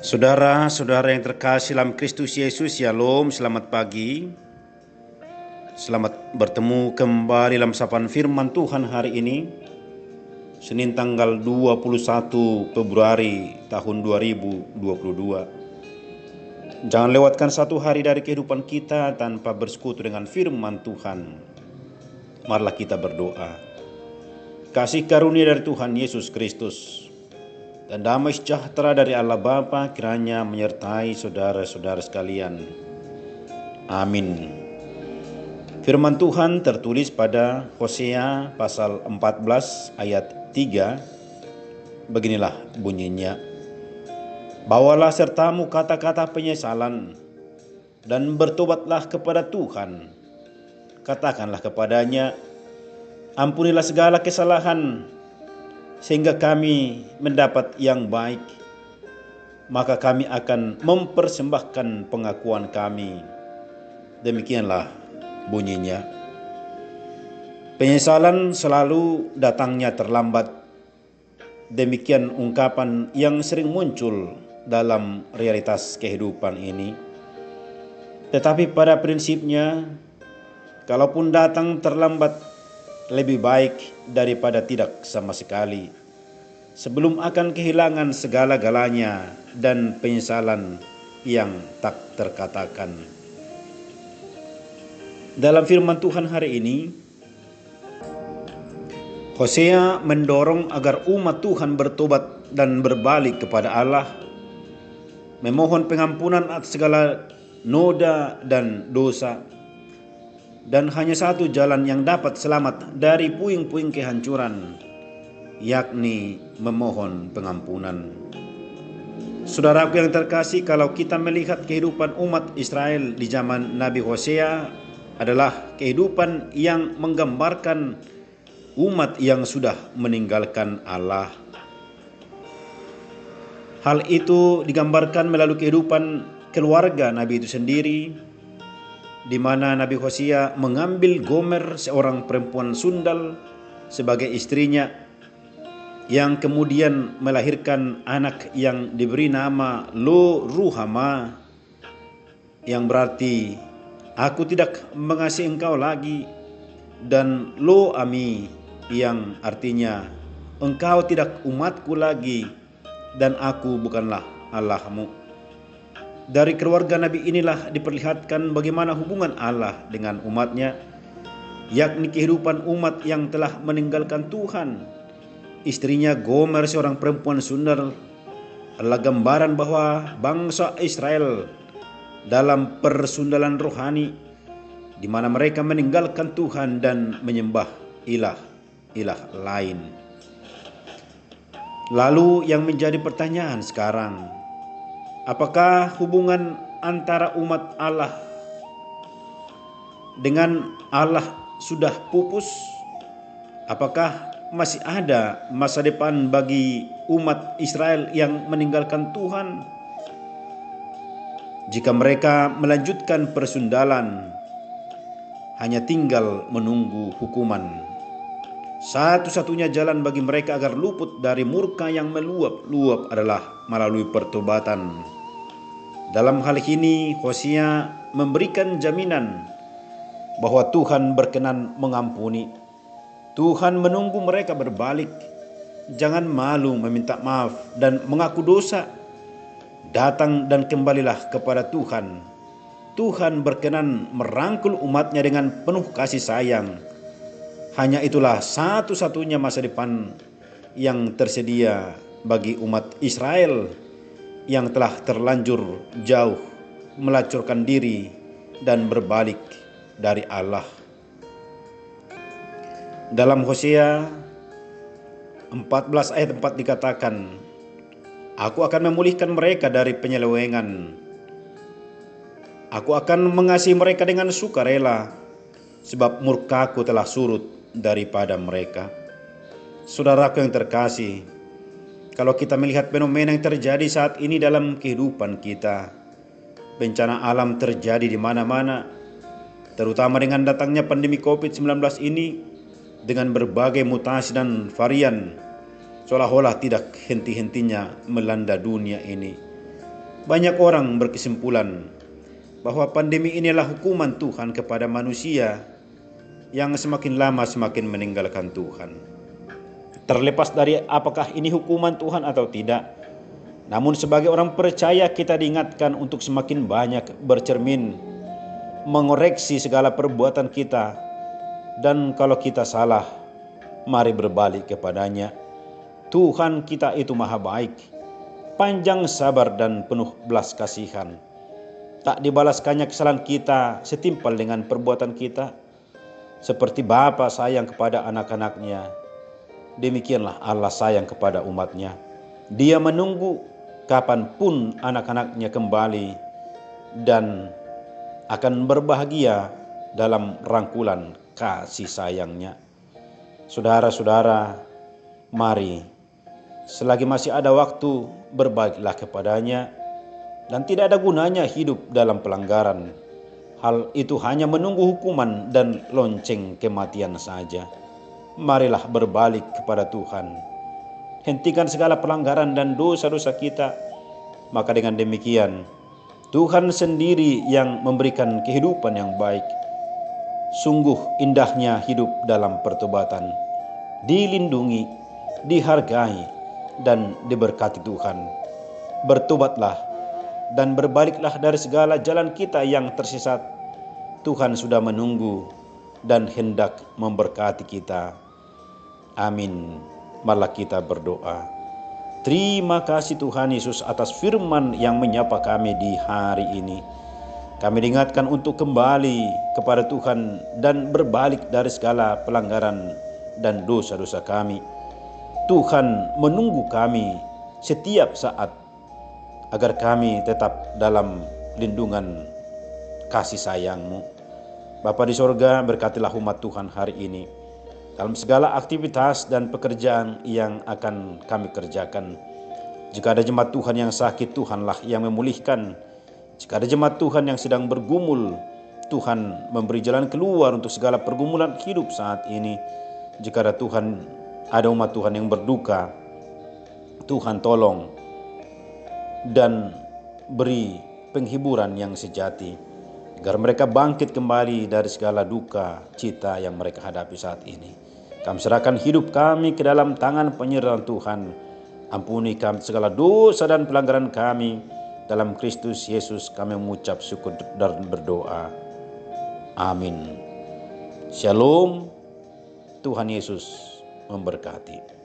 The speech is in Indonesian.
Saudara-saudara yang terkasih dalam Kristus Yesus, Shalom, selamat pagi. Selamat bertemu kembali dalam sapaan firman Tuhan hari ini, Senin tanggal 21 Februari tahun 2022. Jangan lewatkan satu hari dari kehidupan kita tanpa bersekutu dengan firman Tuhan. Marilah kita berdoa. Kasih karunia dari Tuhan Yesus Kristus dan damai sejahtera dari Allah Bapa kiranya menyertai saudara-saudara sekalian. Amin. Firman Tuhan tertulis pada Hosea pasal 14 ayat 3. Beginilah bunyinya. Bawalah sertamu kata-kata penyesalan dan bertobatlah kepada Tuhan. Katakanlah kepadanya, ampunilah segala kesalahan sehingga kami mendapat yang baik, maka kami akan mempersembahkan pengakuan kami. Demikianlah bunyinya. Penyesalan selalu datangnya terlambat. Demikian ungkapan yang sering muncul dalam realitas kehidupan ini. Tetapi pada prinsipnya, kalaupun datang terlambat, lebih baik daripada tidak sama sekali, sebelum akan kehilangan segala-galanya dan penyesalan yang tak terkatakan. Dalam firman Tuhan hari ini, Hosea mendorong agar umat Tuhan bertobat dan berbalik kepada Allah, memohon pengampunan atas segala noda dan dosa. Dan hanya satu jalan yang dapat selamat dari puing-puing kehancuran, yakni memohon pengampunan. Saudaraku yang terkasih, kalau kita melihat kehidupan umat Israel di zaman Nabi Hosea adalah kehidupan yang menggambarkan umat yang sudah meninggalkan Allah. Hal itu digambarkan melalui kehidupan keluarga Nabi itu sendiri, di mana Nabi Hosea mengambil Gomer, seorang perempuan sundal, sebagai istrinya, yang kemudian melahirkan anak yang diberi nama Lo Ruhama, yang berarti aku tidak mengasihi engkau lagi, dan Lo Ami, yang artinya engkau tidak umatku lagi dan aku bukanlah Allahmu. Dari keluarga Nabi inilah diperlihatkan bagaimana hubungan Allah dengan umatnya, yakni kehidupan umat yang telah meninggalkan Tuhan. Istrinya Gomer, seorang perempuan sundal, adalah gambaran bahwa bangsa Israel dalam persundalan rohani, di mana mereka meninggalkan Tuhan dan menyembah ilah lain. Lalu yang menjadi pertanyaan sekarang, apakah hubungan antara umat Allah dengan Allah sudah pupus? Apakah masih ada masa depan bagi umat Israel yang meninggalkan Tuhan? Jika mereka melanjutkan persundalan, hanya tinggal menunggu hukuman. Satu-satunya jalan bagi mereka agar luput dari murka yang meluap-luap adalah melalui pertobatan. Dalam hal ini, Hosea memberikan jaminan bahwa Tuhan berkenan mengampuni. Tuhan menunggu mereka berbalik. Jangan malu meminta maaf dan mengaku dosa. Datang dan kembalilah kepada Tuhan. Tuhan berkenan merangkul umatnya dengan penuh kasih sayang. Hanya itulah satu-satunya masa depan yang tersedia bagi umat Israel yang telah terlanjur jauh melacurkan diri dan berbalik dari Allah. Dalam Hosea 14 ayat 4 dikatakan, aku akan memulihkan mereka dari penyelewengan. Aku akan mengasihi mereka dengan sukarela, sebab murkaku telah surut daripada mereka. Saudaraku yang terkasih, kalau kita melihat fenomena yang terjadi saat ini dalam kehidupan kita, bencana alam terjadi di mana-mana, terutama dengan datangnya pandemi COVID-19 ini, dengan berbagai mutasi dan varian, seolah-olah tidak henti-hentinya melanda dunia ini. Banyak orang berkesimpulan bahwa pandemi inilah hukuman Tuhan kepada manusia yang semakin lama semakin meninggalkan Tuhan. Terlepas dari apakah ini hukuman Tuhan atau tidak, namun sebagai orang percaya kita diingatkan untuk semakin banyak bercermin, mengoreksi segala perbuatan kita, dan kalau kita salah, mari berbalik kepadanya. Tuhan kita itu maha baik, panjang sabar dan penuh belas kasihan. Tak dibalaskannya kesalahan kita setimpal dengan perbuatan kita. Seperti Bapa sayang kepada anak-anaknya, demikianlah Allah sayang kepada umatnya. Dia menunggu kapanpun anak-anaknya kembali dan akan berbahagia dalam rangkulan kasih sayangnya. Saudara-saudara, mari selagi masih ada waktu berbaliklah kepadanya, dan tidak ada gunanya hidup dalam pelanggaran. Hal itu hanya menunggu hukuman dan lonceng kematian saja. Marilah berbalik kepada Tuhan. Hentikan segala pelanggaran dan dosa-dosa kita. Maka dengan demikian, Tuhan sendiri yang memberikan kehidupan yang baik. Sungguh indahnya hidup dalam pertobatan. Dilindungi, dihargai, dan diberkati Tuhan. Bertobatlah dan berbaliklah dari segala jalan kita yang tersesat. Tuhan sudah menunggu dan hendak memberkati kita. Amin. Marilah kita berdoa. Terima kasih Tuhan Yesus atas firman yang menyapa kami di hari ini. Kami diingatkan untuk kembali kepada Tuhan dan berbalik dari segala pelanggaran dan dosa-dosa kami. Tuhan menunggu kami setiap saat agar kami tetap dalam lindungan kasih sayang-Mu. Bapa di sorga, berkatilah umat Tuhan hari ini dalam segala aktivitas dan pekerjaan yang akan kami kerjakan. Jika ada jemaat Tuhan yang sakit, Tuhanlah yang memulihkan. Jika ada jemaat Tuhan yang sedang bergumul, Tuhan memberi jalan keluar untuk segala pergumulan hidup saat ini. Jika ada umat Tuhan yang berduka, Tuhan tolong dan beri penghiburan yang sejati agar mereka bangkit kembali dari segala duka cita yang mereka hadapi saat ini. Kami serahkan hidup kami ke dalam tangan penyertaan Tuhan. Ampuni kami segala dosa dan pelanggaran kami. Dalam Kristus Yesus kami mengucap syukur dan berdoa. Amin. Shalom. Tuhan Yesus memberkati.